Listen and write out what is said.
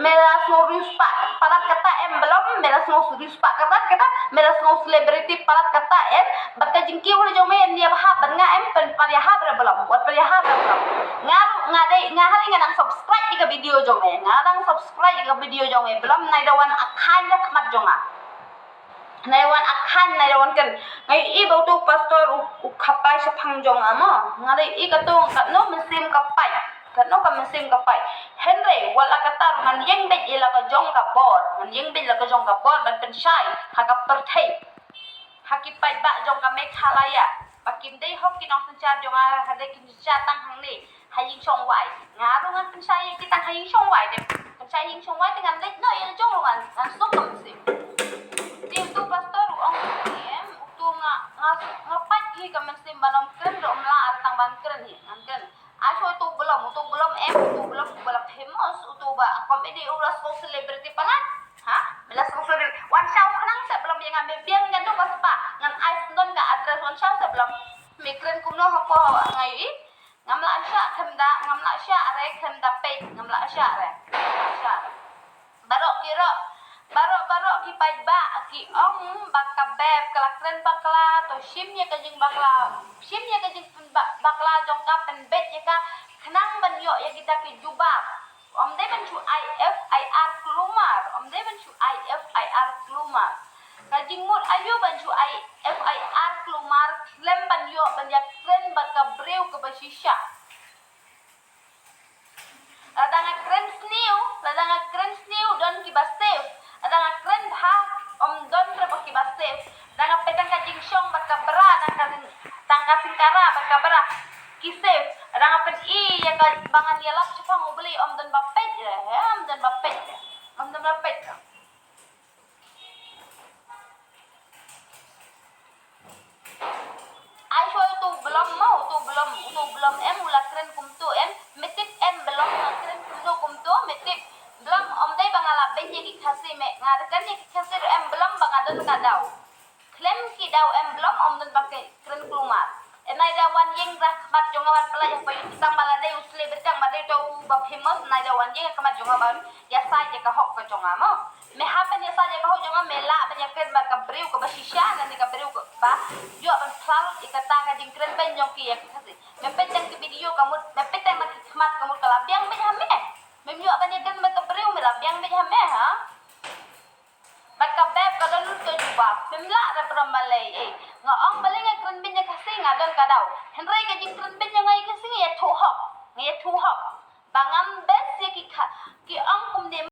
meras no rispa palat kata belum meras no rispa kata meras no celebrity palat kata batka jingki wala jome dia bahab nga pen pariahab belum wat pariahab belum ngahali nganang subscribe ke video jome ngadang subscribe ke video jome belum naidawan akan mat jonga naiwan akan naiwan kan ngai ibu tu pastor kapai sepang jonga mo ngai i katong katno mesim kapai katno ka mesim kapai henry wala katar man yeng dej ila ka jong ka bor man yeng dej la ka jong ka bor ban pen shai haka perthei hakipai ba jong ka mekhalaya bakim dei hok kinong sencha jonga hade kin cha tang hang ni haying chong wai ngaru ngan pen shai kitang haying chong wai de pen shai haying chong wai dengan dej no ila jong ngan sok ka mesim tim tu pastor ong em tu ngapat hi ka mesim banom ken rom la tang ban ken hi ngan aso tu belum bala famous tu ba comedy uras ko celebrity palan ha belas ko celebrity wan shau kanang sa belum yang ambil biang kan tu pas pa ngan ice don ka address wan shau sa belum mikren kumno hapo ngai i ngamla sha themda ngamla sha are themda pe ngamla sha re sha baro ki pai ba ki ong bakabeb kalakren bakla to shimnya ka jing bakla bakla jong ka pen bet ya ka khnang ban yo ya kita ki jubab om de ban chu IFIR klumar om de ban chu IFIR klumar ka jing mut ayo ban chu IFIR klumar lem ban yo ban ya kren baka breu ke basisha ladang kren sniu don ki basev adang kren bha om don re baki basev dang petang ka jing shong baka bra dang ka singkara baka bra kisev adang pen I ya ka bangan ya lap chapang ubli om don bapet om don bapet ai show tu belum em ulah keren kum tu em metip em belum keren kum tu metip belum om dai bangala benye ki khasi me ngadakan ni khasi em belum bangadon kadau klem ki dau em belum om don pakai keren kulumar enai da wan yeng rak mat jonga wan pala yang payu tang balade usle bertang badai to ba famous nai da wan yeng kamat jonga ban ya sai je ka hok ka jonga mo me happen ya sai je ka hok jonga mela banyak keren ba ka breu ka basisha nan ka breu ka ba yo ban plal ikata ka jing keren ben jong ki ya khasi me petang ki video kamu me petang mak khmat kamu kala biang be hame me yo banyak keren ba ka breu me la biang be hame ha baka beb ka don to juba memla ra pramalai nga ong balinga kren bin ya kasi nga don ka daw henry ka jing kren bin ya ngai kasi ya thu hop bangam bes ya ki ong kum de